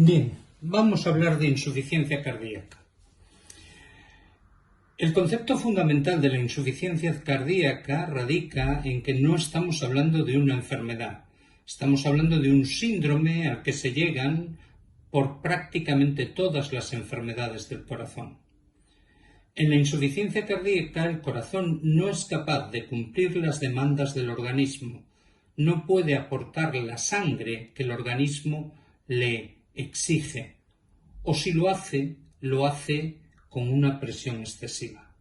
Bien, vamos a hablar de insuficiencia cardíaca. El concepto fundamental de la insuficiencia cardíaca radica en que no estamos hablando de una enfermedad, estamos hablando de un síndrome al que se llegan por prácticamente todas las enfermedades del corazón. En la insuficiencia cardíaca el corazón no es capaz de cumplir las demandas del organismo, no puede aportar la sangre que el organismo le exige, o si lo hace con una presión excesiva.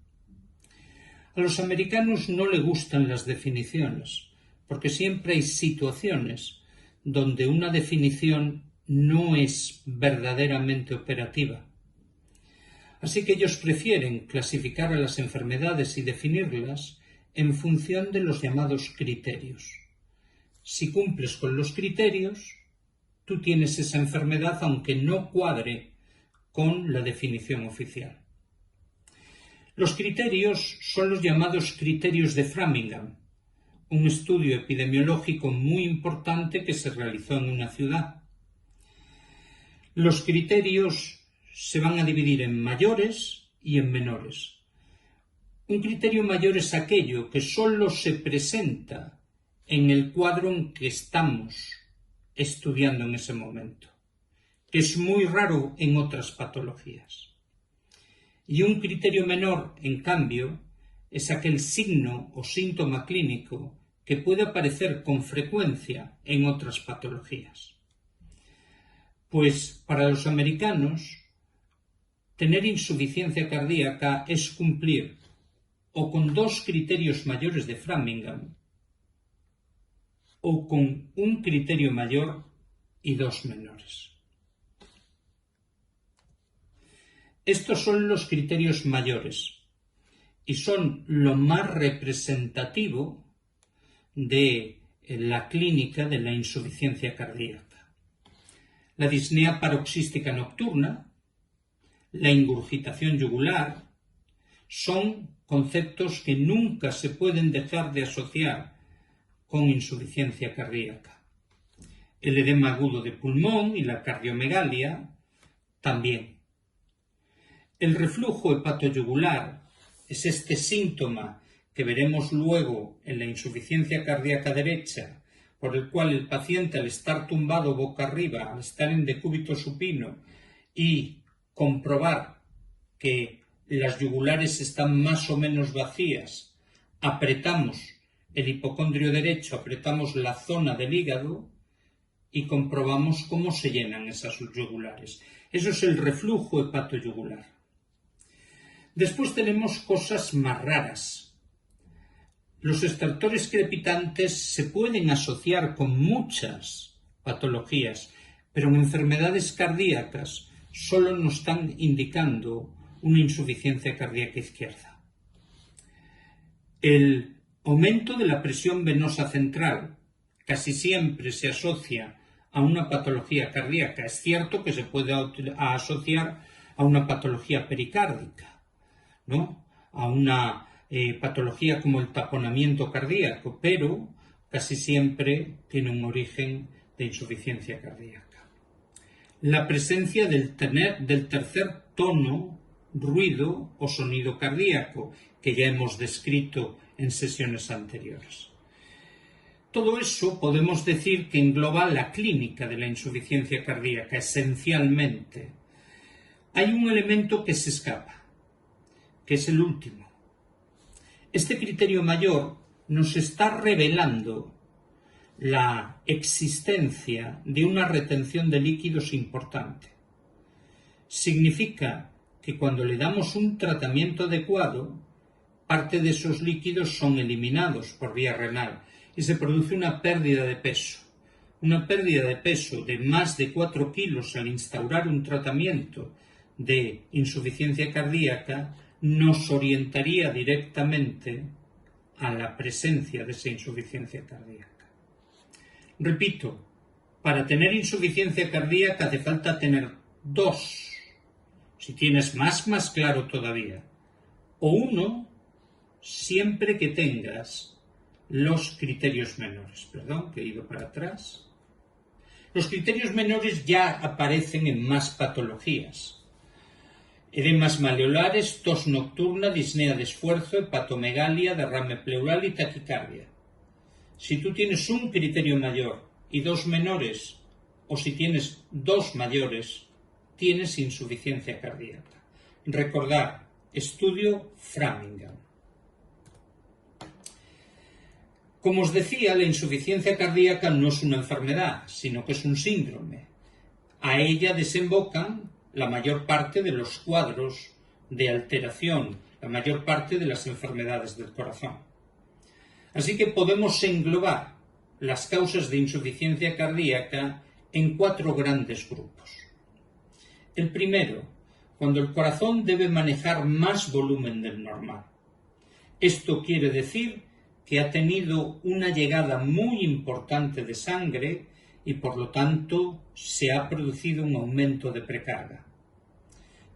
A los americanos no les gustan las definiciones, porque siempre hay situaciones donde una definición no es verdaderamente operativa. Así que ellos prefieren clasificar a las enfermedades y definirlas en función de los llamados criterios. Si cumples con los criterios, tú tienes esa enfermedad aunque no cuadre con la definición oficial. Los criterios son los llamados criterios de Framingham, un estudio epidemiológico muy importante que se realizó en una ciudad. Los criterios se van a dividir en mayores y en menores. Un criterio mayor es aquello que solo se presenta en el cuadro en que estamos estudiando en ese momento, que es muy raro en otras patologías. Y un criterio menor, en cambio, es aquel signo o síntoma clínico que puede aparecer con frecuencia en otras patologías. Pues para los americanos, tener insuficiencia cardíaca es cumplir o con dos criterios mayores de Framingham o con un criterio mayor y dos menores. Estos son los criterios mayores y son lo más representativo de la clínica de la insuficiencia cardíaca. La disnea paroxística nocturna, la ingurgitación yugular, son conceptos que nunca se pueden dejar de asociar con insuficiencia cardíaca. El edema agudo de pulmón y la cardiomegalia también. El reflujo hepatoyugular es este síntoma que veremos luego en la insuficiencia cardíaca derecha, por el cual el paciente, al estar tumbado boca arriba, al estar en decúbito supino y comprobar que las yugulares están más o menos vacías, apretamos el hipocondrio derecho, apretamos la zona del hígado y comprobamos cómo se llenan esas yugulares. Eso es el reflujo hepatoyugular. Después tenemos cosas más raras. Los estertores crepitantes se pueden asociar con muchas patologías, pero en enfermedades cardíacas solo nos están indicando una insuficiencia cardíaca izquierda. El aumento de la presión venosa central casi siempre se asocia a una patología cardíaca. Es cierto que se puede asociar a una patología pericárdica, ¿no? A una patología como el taponamiento cardíaco, pero casi siempre tiene un origen de insuficiencia cardíaca. La presencia del tercer tono, ruido o sonido cardíaco, que ya hemos descrito en sesiones anteriores. Todo eso podemos decir que engloba la clínica de la insuficiencia cardíaca, esencialmente. Hay un elemento que se escapa, que es el último. Este criterio mayor nos está revelando la existencia de una retención de líquidos importante. Significa que cuando le damos un tratamiento adecuado, parte de esos líquidos son eliminados por vía renal y se produce una pérdida de peso. Una pérdida de peso de más de 4 kilos al instaurar un tratamiento de insuficiencia cardíaca nos orientaría directamente a la presencia de esa insuficiencia cardíaca. Repito, para tener insuficiencia cardíaca hace falta tener dos. Si tienes más claro todavía. O uno, siempre que tengas los criterios menores. Perdón, que he ido para atrás. Los criterios menores ya aparecen en más patologías. Edemas maleolares, tos nocturna, disnea de esfuerzo, hepatomegalia, derrame pleural y taquicardia. Si tú tienes un criterio mayor y dos menores, o si tienes dos mayores, tienes insuficiencia cardíaca. Recordar, estudio Framingham. Como os decía, la insuficiencia cardíaca no es una enfermedad, sino que es un síndrome. A ella desembocan la mayor parte de los cuadros de alteración, la mayor parte de las enfermedades del corazón. Así que podemos englobar las causas de insuficiencia cardíaca en 4 grandes grupos. El primero, cuando el corazón debe manejar más volumen del normal. Esto quiere decir que ha tenido una llegada muy importante de sangre y por lo tanto se ha producido un aumento de precarga.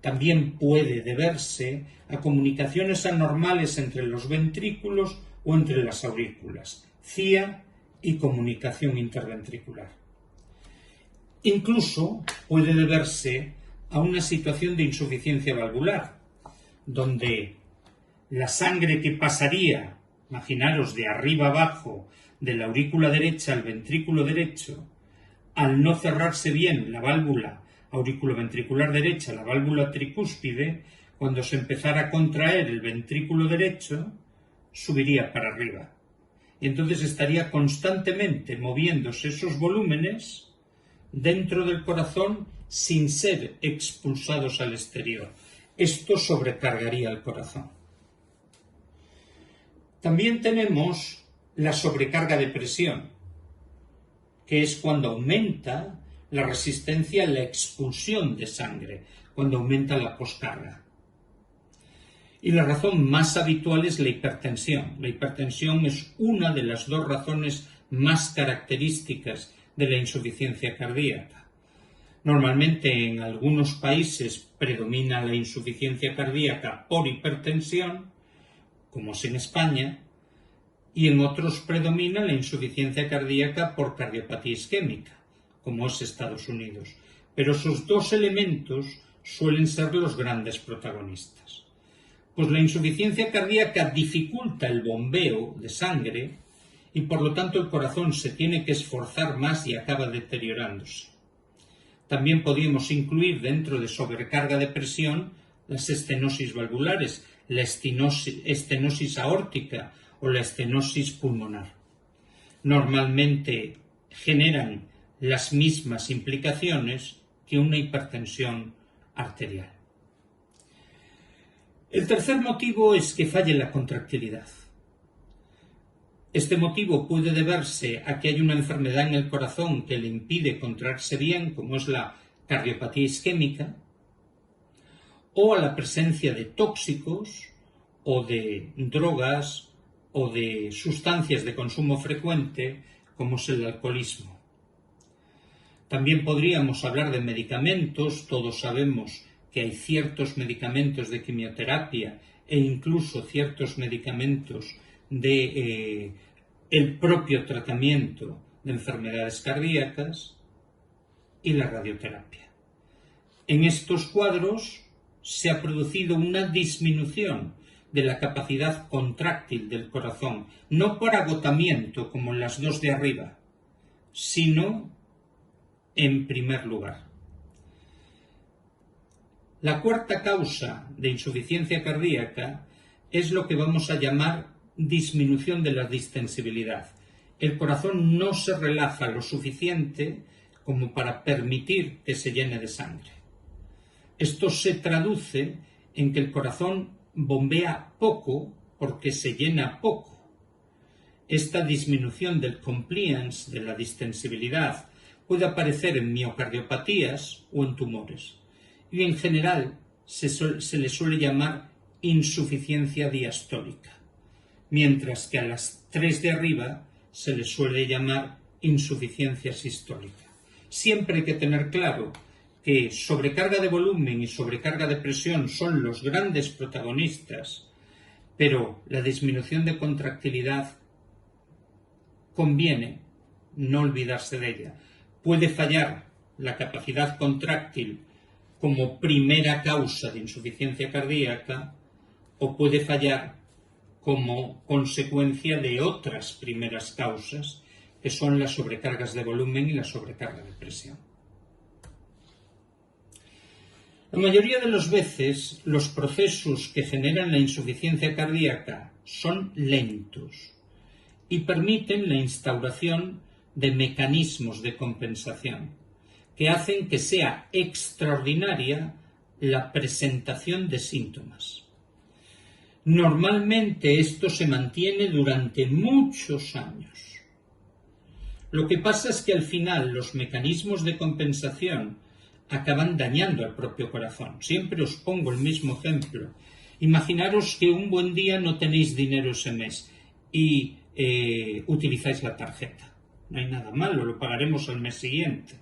También puede deberse a comunicaciones anormales entre los ventrículos o entre las aurículas, CIA y comunicación interventricular. Incluso puede deberse a una situación de insuficiencia valvular, donde la sangre que pasaría, imaginaros, de arriba abajo, de la aurícula derecha al ventrículo derecho, al no cerrarse bien la válvula auriculoventricular derecha, la válvula tricúspide, cuando se empezara a contraer el ventrículo derecho, subiría para arriba. Y entonces estaría constantemente moviéndose esos volúmenes dentro del corazón sin ser expulsados al exterior. Esto sobrecargaría el corazón. También tenemos la sobrecarga de presión, que es cuando aumenta la resistencia a la expulsión de sangre, cuando aumenta la poscarga. Y la razón más habitual es la hipertensión. La hipertensión es una de las 2 razones más características de la insuficiencia cardíaca. Normalmente en algunos países predomina la insuficiencia cardíaca por hipertensión, como es en España, y en otros predomina la insuficiencia cardíaca por cardiopatía isquémica, como es Estados Unidos. Pero esos 2 elementos suelen ser los grandes protagonistas. Pues la insuficiencia cardíaca dificulta el bombeo de sangre y por lo tanto el corazón se tiene que esforzar más y acaba deteriorándose. También podríamos incluir dentro de sobrecarga de presión las estenosis valvulares, la estenosis aórtica o la estenosis pulmonar. Normalmente generan las mismas implicaciones que una hipertensión arterial. El tercer motivo es que falle la contractilidad. Este motivo puede deberse a que hay una enfermedad en el corazón que le impide contraerse bien, como es la cardiopatía isquémica, o a la presencia de tóxicos o de drogas o de sustancias de consumo frecuente, como es el alcoholismo. También podríamos hablar de medicamentos. Todos sabemos que hay ciertos medicamentos de quimioterapia e incluso ciertos medicamentos de el propio tratamiento de enfermedades cardíacas y la radioterapia. En estos cuadros se ha producido una disminución de la capacidad contráctil del corazón, no por agotamiento como en las 2 de arriba, sino en primer lugar. La cuarta causa de insuficiencia cardíaca es lo que vamos a llamar disminución de la distensibilidad. El corazón no se relaja lo suficiente como para permitir que se llene de sangre. Esto se traduce en que el corazón bombea poco porque se llena poco. Esta disminución del compliance, de la distensibilidad, puede aparecer en miocardiopatías o en tumores. Y en general se le suele llamar insuficiencia diastólica, mientras que a las 3 de arriba se le suele llamar insuficiencia sistólica. Siempre hay que tener claro que sobrecarga de volumen y sobrecarga de presión son los grandes protagonistas, pero la disminución de contractilidad conviene no olvidarse de ella, puede fallar la capacidad contráctil como primera causa de insuficiencia cardíaca o puede fallar como consecuencia de otras primeras causas, que son las sobrecargas de volumen y la sobrecarga de presión. La mayoría de las veces los procesos que generan la insuficiencia cardíaca son lentos y permiten la instauración de mecanismos de compensación que hacen que sea extraordinaria la presentación de síntomas. Normalmente esto se mantiene durante muchos años. Lo que pasa es que al final los mecanismos de compensación acaban dañando al propio corazón. Siempre os pongo el mismo ejemplo. Imaginaros que un buen día no tenéis dinero ese mes y utilizáis la tarjeta. No hay nada malo, lo pagaremos al mes siguiente.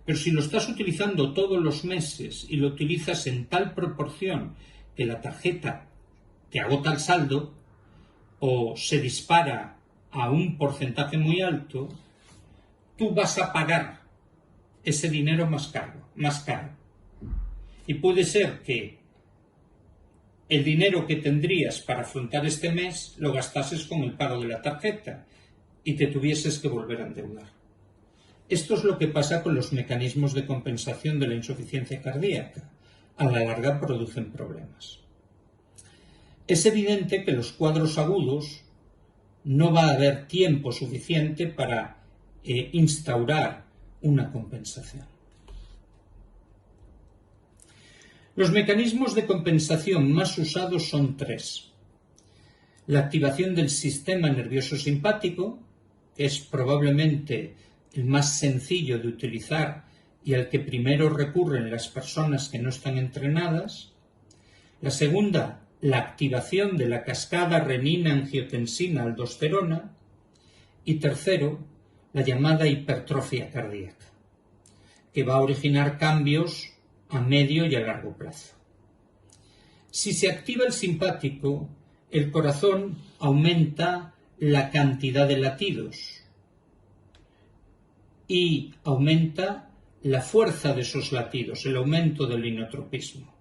Pero si lo estás utilizando todos los meses y lo utilizas en tal proporción que la tarjeta te agota el saldo o se dispara a un porcentaje muy alto, tú vas a pagar ese dinero más caro. Y puede ser que el dinero que tendrías para afrontar este mes lo gastases con el pago de la tarjeta y te tuvieses que volver a endeudar. Esto es lo que pasa con los mecanismos de compensación de la insuficiencia cardíaca. A la larga producen problemas. Es evidente que en los cuadros agudos no va a haber tiempo suficiente para instaurar una compensación. Los mecanismos de compensación más usados son tres. La activación del sistema nervioso simpático, que es probablemente el más sencillo de utilizar y al que primero recurren las personas que no están entrenadas. La segunda, la activación de la cascada renina-angiotensina-aldosterona. Y tercero, la llamada hipertrofia cardíaca, que va a originar cambios a medio y a largo plazo. Si se activa el simpático, el corazón aumenta la cantidad de latidos y aumenta la fuerza de esos latidos, el aumento del inotropismo.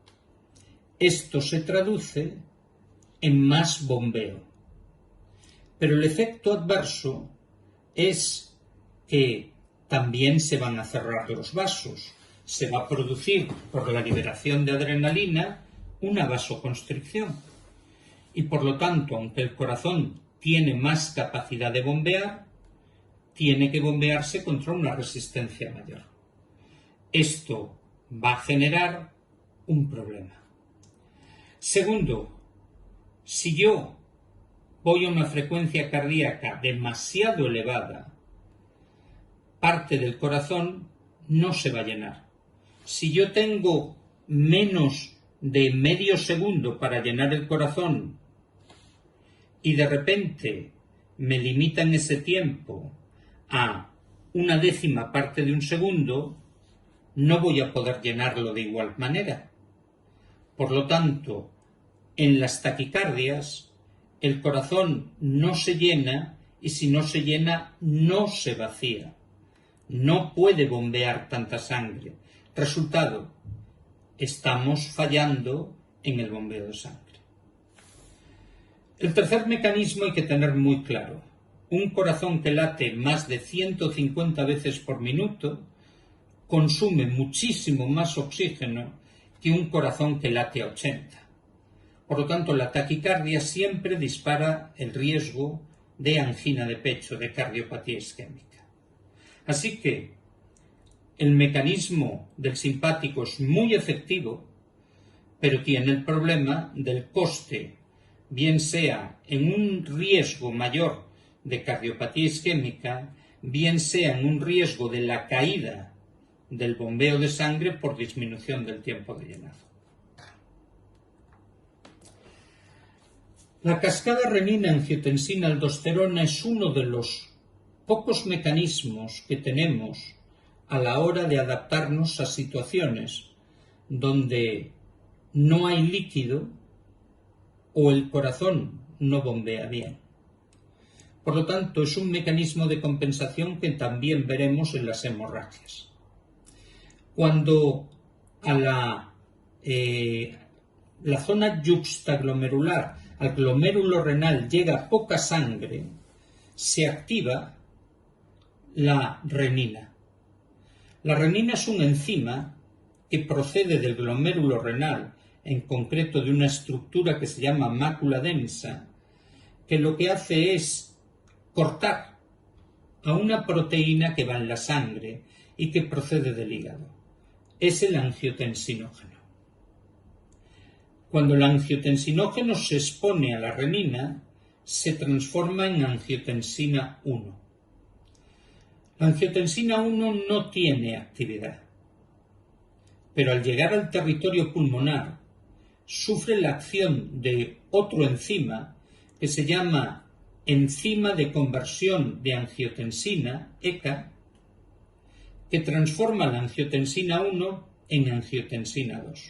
Esto se traduce en más bombeo. Pero el efecto adverso es que también se van a cerrar los vasos. Se va a producir, por la liberación de adrenalina, una vasoconstricción. Y por lo tanto, aunque el corazón tiene más capacidad de bombear, tiene que bombearse contra una resistencia mayor. Esto va a generar un problema. Segundo, si yo voy a una frecuencia cardíaca demasiado elevada, parte del corazón no se va a llenar. Si yo tengo menos de medio segundo para llenar el corazón y de repente me limitan ese tiempo a una décima parte de un segundo, no voy a poder llenarlo de igual manera. Por lo tanto, en las taquicardias, el corazón no se llena y si no se llena, no se vacía. No puede bombear tanta sangre. Resultado, estamos fallando en el bombeo de sangre. El tercer mecanismo hay que tener muy claro. Un corazón que late más de 150 veces por minuto consume muchísimo más oxígeno que un corazón que late a 80. Por lo tanto, la taquicardia siempre dispara el riesgo de angina de pecho, de cardiopatía isquémica. Así que el mecanismo del simpático es muy efectivo, pero tiene el problema del coste, bien sea en un riesgo mayor de cardiopatía isquémica, bien sea en un riesgo de la caída del bombeo de sangre por disminución del tiempo de llenado. La cascada renina-angiotensina-aldosterona es uno de los pocos mecanismos que tenemos a la hora de adaptarnos a situaciones donde no hay líquido o el corazón no bombea bien. Por lo tanto, es un mecanismo de compensación que también veremos en las hemorragias. Cuando a la zona yuxtaglomerular, al glomérulo renal, llega poca sangre, se activa la renina. La renina es una enzima que procede del glomérulo renal, en concreto de una estructura que se llama mácula densa, que lo que hace es cortar a una proteína que va en la sangre y que procede del hígado. Es el angiotensinógeno. Cuando el angiotensinógeno se expone a la renina, se transforma en angiotensina 1. La angiotensina 1 no tiene actividad, pero al llegar al territorio pulmonar sufre la acción de otro enzima que se llama enzima de conversión de angiotensina, ECA, que transforma la angiotensina 1 en angiotensina 2.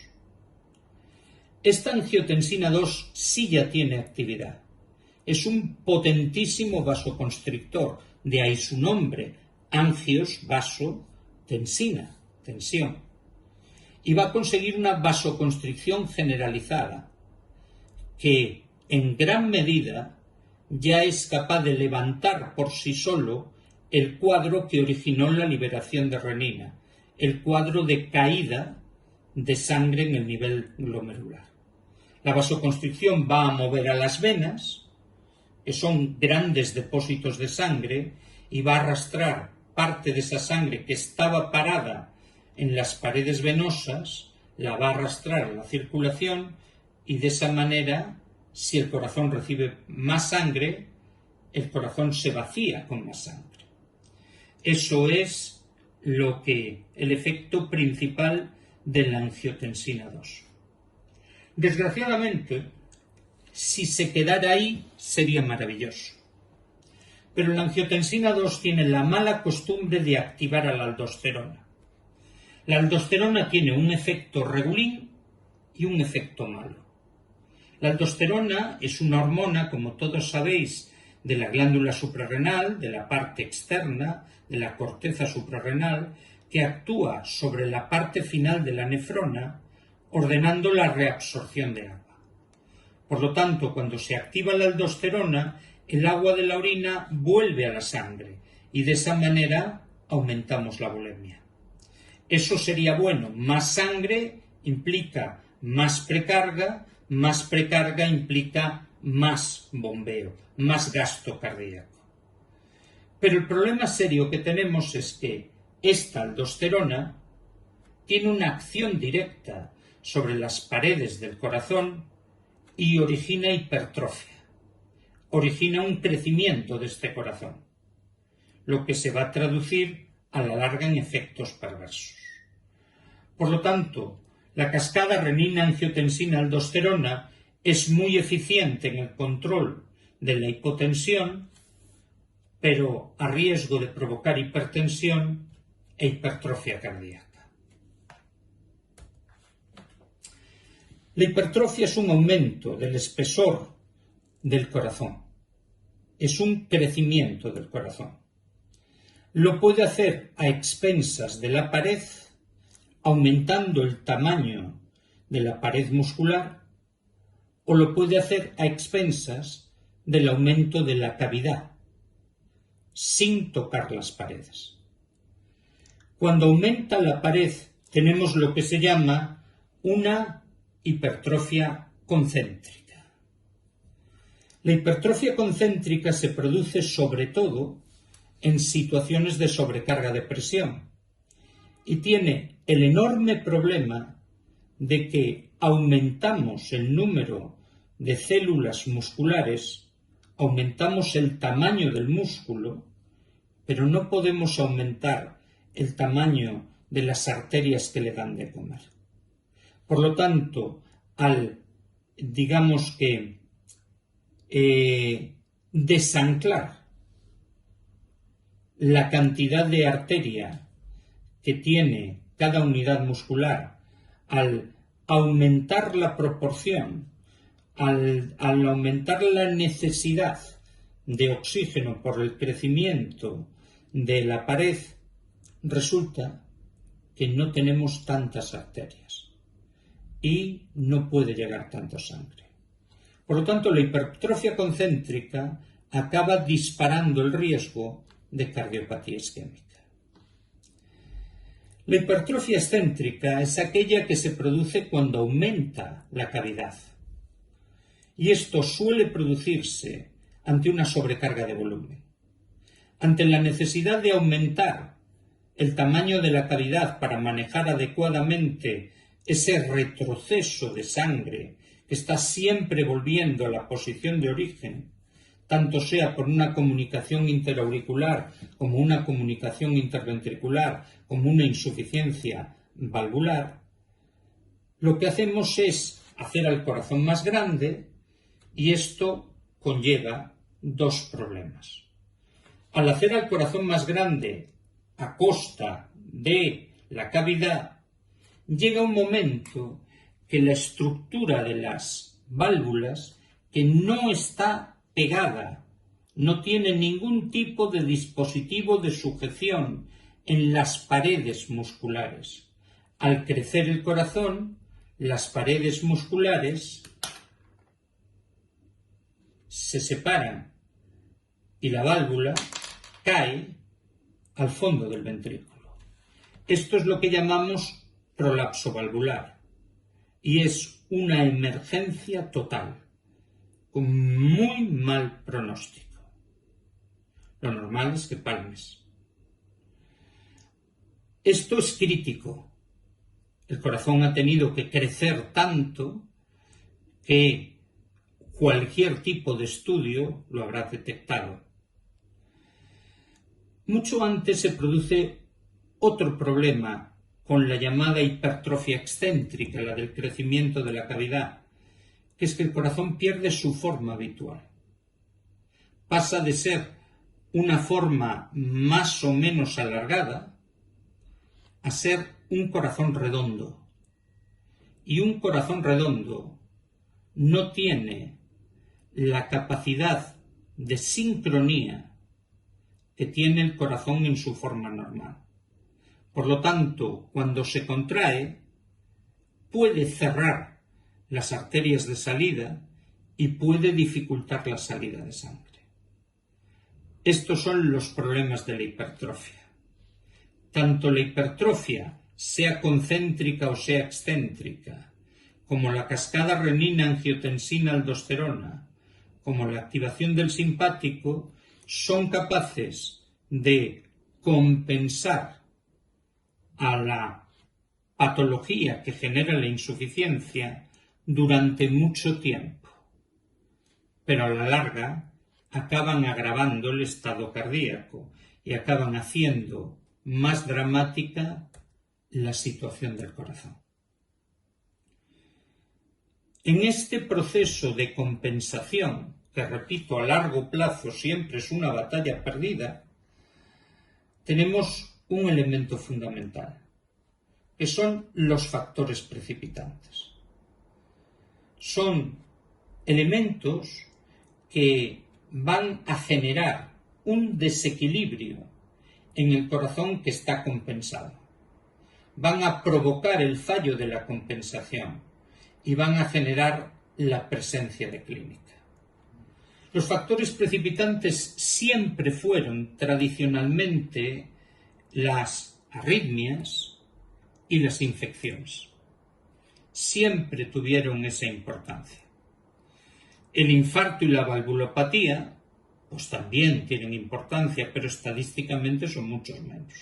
Esta angiotensina 2 sí ya tiene actividad. Es un potentísimo vasoconstrictor, de ahí su nombre, angios, vaso, tensina, tensión. Y va a conseguir una vasoconstricción generalizada, que en gran medida ya es capaz de levantar por sí solo el cuadro que originó la liberación de renina, el cuadro de caída de sangre en el nivel glomerular. La vasoconstricción va a mover a las venas, que son grandes depósitos de sangre, y va a arrastrar parte de esa sangre que estaba parada en las paredes venosas, la va a arrastrar a la circulación, y de esa manera, si el corazón recibe más sangre, el corazón se vacía con más sangre. Eso es el efecto principal de la angiotensina 2. Desgraciadamente, si se quedara ahí, sería maravilloso. Pero la angiotensina 2 tiene la mala costumbre de activar a la aldosterona. La aldosterona tiene un efecto regulín y un efecto malo. La aldosterona es una hormona, como todos sabéis, de la glándula suprarrenal, de la parte externa, de la corteza suprarrenal, que actúa sobre la parte final de la nefrona, ordenando la reabsorción de agua. Por lo tanto, cuando se activa la aldosterona, el agua de la orina vuelve a la sangre y de esa manera aumentamos la bulimia. Eso sería bueno. Más sangre implica más precarga implica más bombeo, más gasto cardíaco. Pero el problema serio que tenemos es que esta aldosterona tiene una acción directa sobre las paredes del corazón y origina hipertrofia, origina un crecimiento de este corazón, lo que se va a traducir a la larga en efectos perversos. Por lo tanto, la cascada renina-angiotensina-aldosterona es muy eficiente en el control de la hipotensión, pero a riesgo de provocar hipertensión e hipertrofia cardíaca. La hipertrofia es un aumento del espesor del corazón, es un crecimiento del corazón. Lo puede hacer a expensas de la pared, aumentando el tamaño de la pared muscular, o lo puede hacer a expensas del aumento de la cavidad, sin tocar las paredes. Cuando aumenta la pared, tenemos lo que se llama una hipertrofia concéntrica. La hipertrofia concéntrica se produce sobre todo en situaciones de sobrecarga de presión y tiene el enorme problema de que aumentamos el número de células musculares, aumentamos el tamaño del músculo, pero no podemos aumentar el tamaño de las arterias que le dan de comer. Por lo tanto, desanclar la cantidad de arteria que tiene cada unidad muscular, al aumentar la proporción, al aumentar la necesidad de oxígeno por el crecimiento de la pared, resulta que no tenemos tantas arterias y no puede llegar tanta sangre. Por lo tanto, la hipertrofia concéntrica acaba disparando el riesgo de cardiopatía isquémica. La hipertrofia excéntrica es aquella que se produce cuando aumenta la cavidad. Y esto suele producirse ante una sobrecarga de volumen. Ante la necesidad de aumentar el tamaño de la cavidad para manejar adecuadamente ese retroceso de sangre que está siempre volviendo a la posición de origen, tanto sea por una comunicación interauricular como una comunicación interventricular, como una insuficiencia valvular, lo que hacemos es hacer al corazón más grande y esto conlleva dos problemas. Al hacer al corazón más grande a costa de la cavidad, llega un momento que la estructura de las válvulas, que no está pegada, no tiene ningún tipo de dispositivo de sujeción en las paredes musculares. Al crecer el corazón, las paredes musculares se separan y la válvula cae al fondo del ventrículo. Esto es lo que llamamos prolapso valvular y es una emergencia total, con muy mal pronóstico. Lo normal es que palmes. Esto es crítico. El corazón ha tenido que crecer tanto que cualquier tipo de estudio lo habrá detectado. Mucho antes se produce otro problema con la llamada hipertrofia excéntrica, la del crecimiento de la cavidad, que es que el corazón pierde su forma habitual. Pasa de ser una forma más o menos alargada a ser un corazón redondo. Y un corazón redondo no tiene la capacidad de sincronía que tiene el corazón en su forma normal. Por lo tanto, cuando se contrae, puede cerrar las arterias de salida y puede dificultar la salida de sangre. Estos son los problemas de la hipertrofia. Tanto la hipertrofia, sea concéntrica o sea excéntrica, como la cascada renina-angiotensina-aldosterona, como la activación del simpático, son capaces de compensar a la patología que genera la insuficiencia durante mucho tiempo, pero a la larga acaban agravando el estado cardíaco y acaban haciendo más dramática la situación del corazón. En este proceso de compensación, que repito, a largo plazo siempre es una batalla perdida, tenemos un elemento fundamental, que son los factores precipitantes. Son elementos que van a generar un desequilibrio en el corazón que está compensado. Van a provocar el fallo de la compensación y van a generar la presencia de clínica. Los factores precipitantes siempre fueron tradicionalmente las arritmias y las infecciones. Siempre tuvieron esa importancia. El infarto y la valvulopatía, pues también tienen importancia, pero estadísticamente son muchos menos.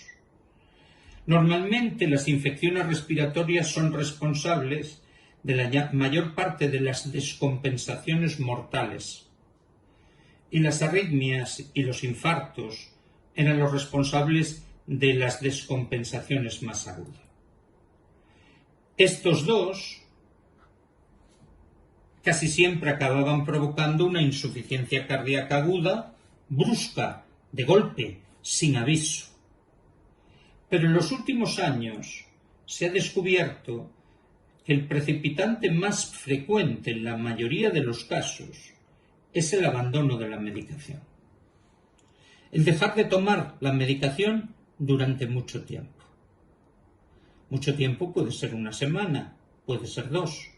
Normalmente las infecciones respiratorias son responsables de la mayor parte de las descompensaciones mortales. Y las arritmias y los infartos eran los responsables de las descompensaciones más agudas. Estos dos casi siempre acababan provocando una insuficiencia cardíaca aguda, brusca, de golpe, sin aviso. Pero en los últimos años se ha descubierto que el precipitante más frecuente en la mayoría de los casos es el abandono de la medicación. el dejar de tomar la medicación durante mucho tiempo. Mucho tiempo puede ser una semana, puede ser 2,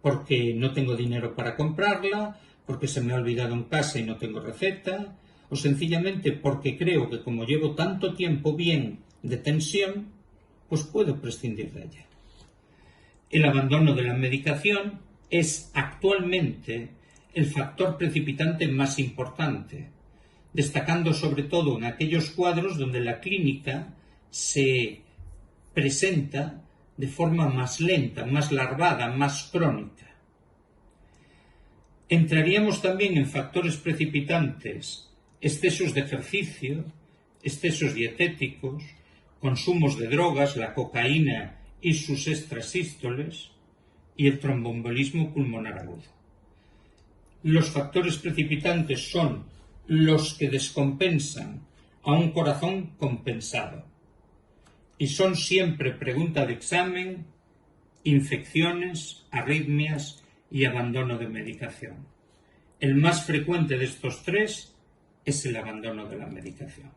porque no tengo dinero para comprarla, porque se me ha olvidado en casa y no tengo receta, o sencillamente porque creo que como llevo tanto tiempo bien de tensión, pues puedo prescindir de ella. El abandono de la medicación es actualmente el factor precipitante más importante, destacando sobre todo en aquellos cuadros donde la clínica se presenta de forma más lenta, más larvada, más crónica. Entraríamos también en factores precipitantes: excesos de ejercicio, excesos dietéticos, consumos de drogas, la cocaína y sus extrasístoles, y el tromboembolismo pulmonar agudo. Los factores precipitantes son los que descompensan a un corazón compensado, y son siempre pregunta de examen, infecciones, arritmias y abandono de medicación. El más frecuente de estos 3 es el abandono de la medicación.